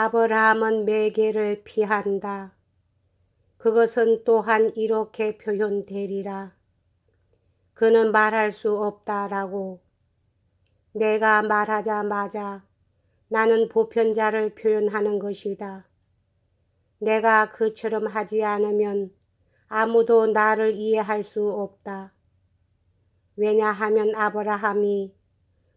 아브라함은 매개를 피한다. 그것은 또한 이렇게 표현되리라. 그는 말할 수 없다라고. 내가 말하자마자 나는 보편자를 표현하는 것이다. 내가 그처럼 하지 않으면 아무도 나를 이해할 수 없다. 왜냐하면 아브라함이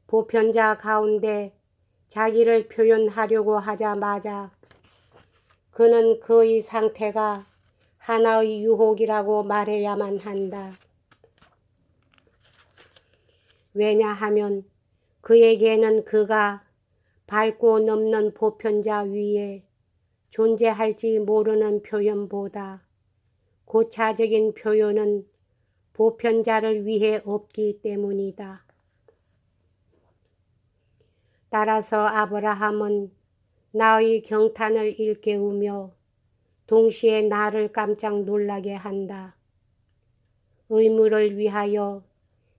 보편자 가운데 자기를 표현하려고 하자마자 그는 그의 상태가 하나의 유혹이라고 말해야만 한다. 왜냐하면 그에게는 그가 밟고 넘는 보편자 위에 존재할지 모르는 표현보다 고차적인 표현은 보편자를 위해 없기 때문이다. 따라서 아브라함은 나의 경탄을 일깨우며 동시에 나를 깜짝 놀라게 한다. 의무를 위하여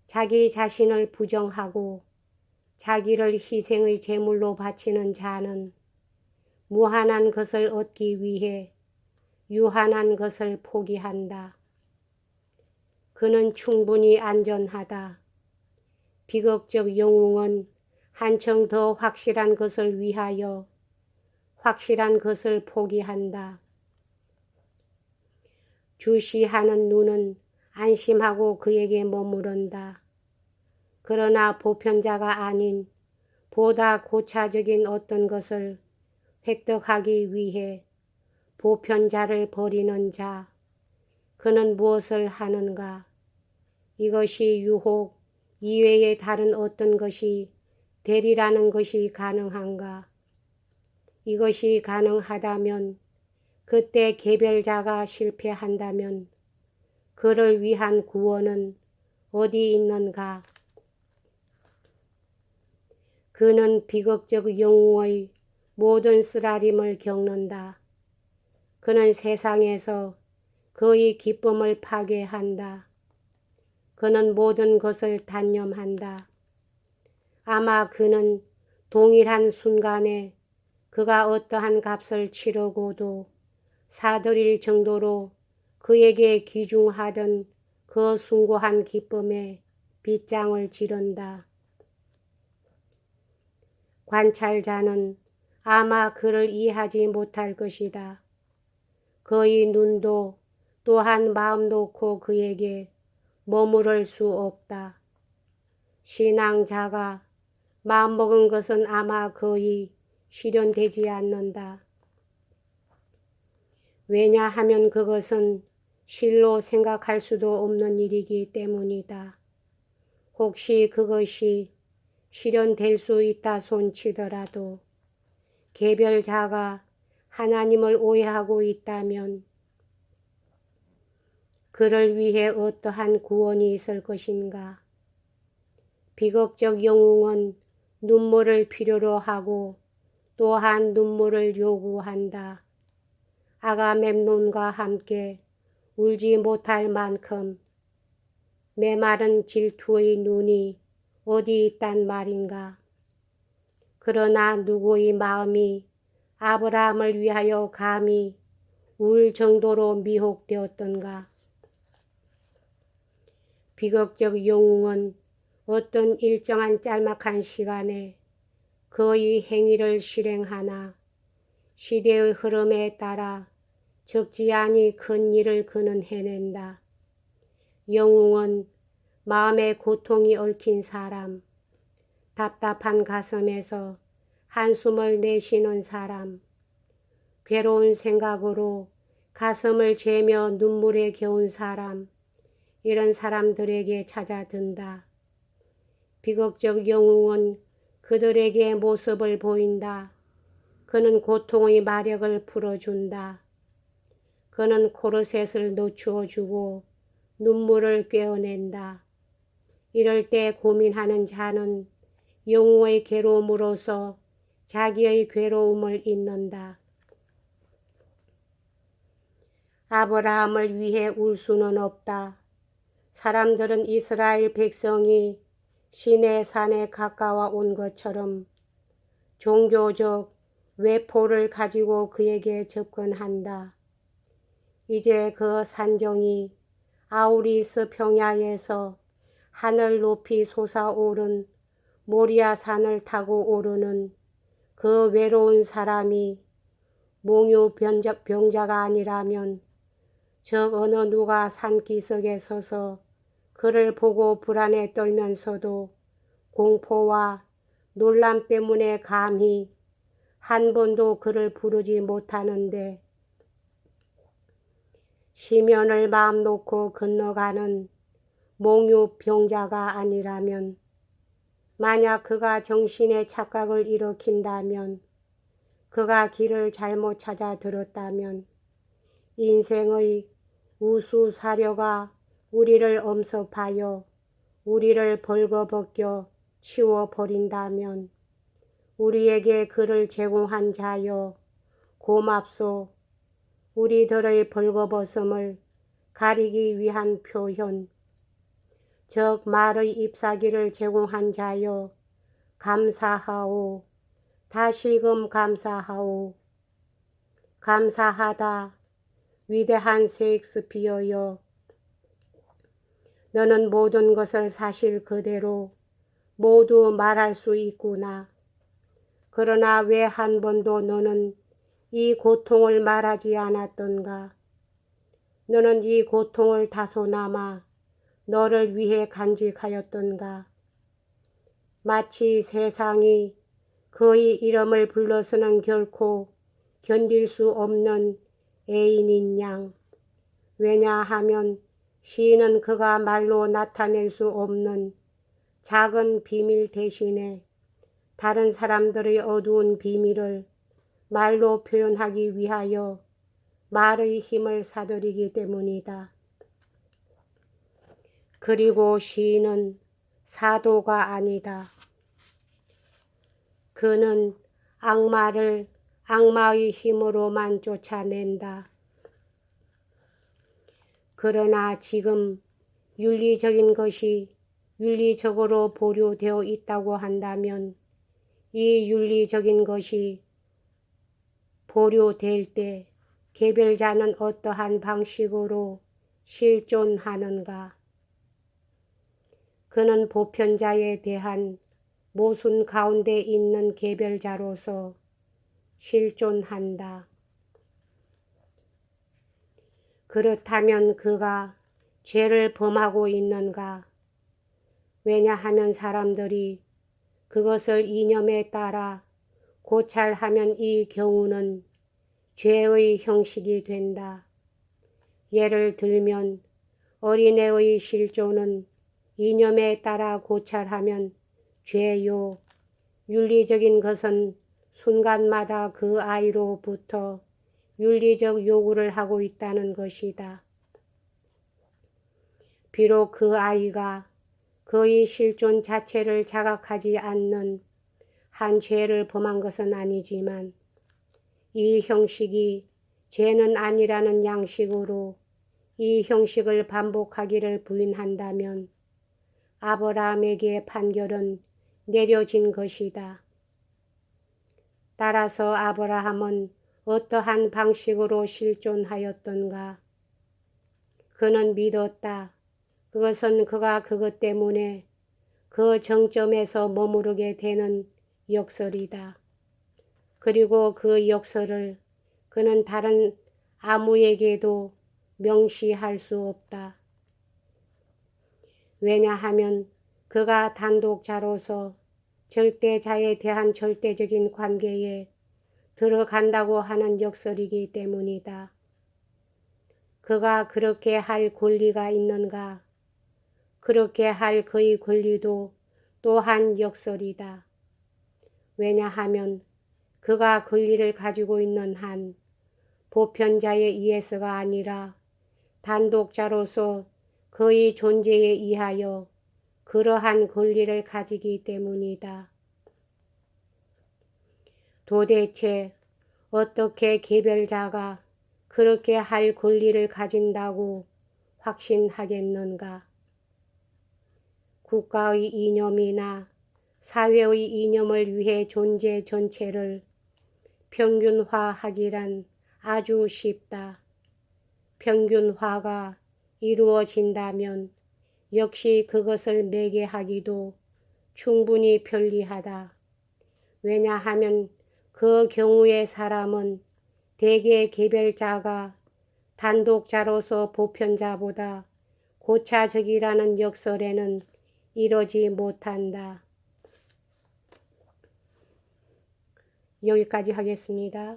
자기 자신을 부정하고 자기를 희생의 제물로 바치는 자는 무한한 것을 얻기 위해 유한한 것을 포기한다. 그는 충분히 안전하다. 비극적 영웅은 한층 더 확실한 것을 위하여 확실한 것을 포기한다. 주시하는 눈은 안심하고 그에게 머무른다. 그러나 보편자가 아닌 보다 고차적인 어떤 것을 획득하기 위해 보편자를 버리는 자, 그는 무엇을 하는가? 이것이 유혹 이외의 다른 어떤 것이 되리라는 것이 가능한가? 이것이 가능하다면 그때 개별자가 실패한다면 그를 위한 구원은 어디 있는가? 그는 비극적 영웅의 모든 쓰라림을 겪는다. 그는 세상에서 그의 기쁨을 파괴한다. 그는 모든 것을 단념한다. 아마 그는 동일한 순간에 그가 어떠한 값을 치르고도 사들일 정도로 그에게 귀중하던 그 숭고한 기쁨에 빗장을 지른다. 관찰자는 아마 그를 이해하지 못할 것이다. 그의 눈도 또한 마음 놓고 그에게 머무를 수 없다. 신앙자가 마음먹은 것은 아마 거의 실현되지 않는다. 왜냐하면 그것은 실로 생각할 수도 없는 일이기 때문이다. 혹시 그것이 실현될 수 있다 손치더라도 개별자가 하나님을 오해하고 있다면 그를 위해 어떠한 구원이 있을 것인가? 비극적 영웅은 눈물을 필요로 하고 또한 눈물을 요구한다. 아가멤논과 함께 울지 못할 만큼 메마른 질투의 눈이 어디 있단 말인가? 그러나 누구의 마음이 아브라함을 위하여 감히 울 정도로 미혹되었던가? 비극적 영웅은 어떤 일정한 짤막한 시간에 그의 행위를 실행하나 시대의 흐름에 따라 적지 않이 큰 일을 그는 해낸다. 영웅은 마음의 고통이 얽힌 사람, 답답한 가슴에서 한숨을 내쉬는 사람, 괴로운 생각으로 가슴을 죄며 눈물에 겨운 사람, 이런 사람들에게 찾아든다. 비극적 영웅은 그들에게 모습을 보인다. 그는 고통의 마력을 풀어준다. 그는 코르셋을 늦추어주고 눈물을 꿰어낸다. 이럴 때 고민하는 자는 영웅의 괴로움으로서 자기의 괴로움을 잊는다. 아브라함을 위해 울 수는 없다. 사람들은 이스라엘 백성이 시내 산에 가까워 온 것처럼 종교적, 외포를 가지고 그에게 접근한다. 이제 그 산정이 아우리스 평야에서 하늘 높이 솟아오른 모리아 산을 타고 오르는 그 외로운 사람이 몽유병자가 아니라면 저 어느 누가 산기슭에 서서 그를 보고 불안에 떨면서도 공포와 놀람 때문에 감히 한 번도 그를 부르지 못하는데 시면을 마음 놓고 건너가는 몽유병자가 아니라면, 만약 그가 정신의 착각을 일으킨다면, 그가 길을 잘못 찾아 들었다면 인생의 우수사려가 우리를 엄습하여 우리를 벌거벗겨 치워버린다면 우리에게 그를 제공한 자여 고맙소. 우리들의 벌거벗음을 가리기 위한 표현, 즉 말의 잎사귀를 제공한 자여 감사하오. 다시금 감사하오. 감사하다. 위대한 셰익스피어여, 너는 모든 것을 사실 그대로 모두 말할 수 있구나. 그러나 왜 한 번도 너는 이 고통을 말하지 않았던가? 너는 이 고통을 다소나마 너를 위해 간직하였던가? 마치 세상이 그의 이름을 불러서는 결코 견딜 수 없는 애인인 양. 왜냐하면 시인은 그가 말로 나타낼 수 없는 작은 비밀 대신에 다른 사람들의 어두운 비밀을 말로 표현하기 위하여 말의 힘을 사들이기 때문이다. 그리고 시인은 사도가 아니다. 그는 악마를 악마의 힘으로만 쫓아낸다. 그러나 지금 윤리적인 것이 윤리적으로 보류되어 있다고 한다면 이 윤리적인 것이 보류될 때 개별자는 어떠한 방식으로 실존하는가? 그는 보편자에 대한 모순 가운데 있는 개별자로서 실존한다. 그렇다면 그가 죄를 범하고 있는가? 왜냐하면 사람들이 그것을 이념에 따라 고찰하면 이 경우는 죄의 형식이 된다. 예를 들면 어린애의 실존은 이념에 따라 고찰하면 죄요. 윤리적인 것은 순간마다 그 아이로부터 윤리적 요구를 하고 있다는 것이다. 비록 그 아이가 그의 실존 자체를 자각하지 않는 한 죄를 범한 것은 아니지만 이 형식이 죄는 아니라는 양식으로 이 형식을 반복하기를 부인한다면 아브라함에게 판결은 내려진 것이다. 따라서 아브라함은 어떠한 방식으로 실존하였던가? 그는 믿었다. 그것은 그가 그것 때문에 그 정점에서 머무르게 되는 역설이다. 그리고 그 역설을 그는 다른 아무에게도 명시할 수 없다. 왜냐하면 그가 단독자로서 절대자에 대한 절대적인 관계에 들어간다고 하는 역설이기 때문이다. 그가 그렇게 할 권리가 있는가? 그렇게 할 그의 권리도 또한 역설이다. 왜냐하면 그가 권리를 가지고 있는 한 보편자에 의해서가 아니라 단독자로서 그의 존재에 의하여 그러한 권리를 가지기 때문이다. 도대체 어떻게 개별자가 그렇게 할 권리를 가진다고 확신하겠는가? 국가의 이념이나 사회의 이념을 위해 존재 전체를 평균화하기란 아주 쉽다. 평균화가 이루어진다면 역시 그것을 매개하기도 충분히 편리하다. 왜냐하면 그 경우의 사람은 대개 개별자가 단독자로서 보편자보다 고차적이라는 역설에는 이러지 못한다. 여기까지 하겠습니다.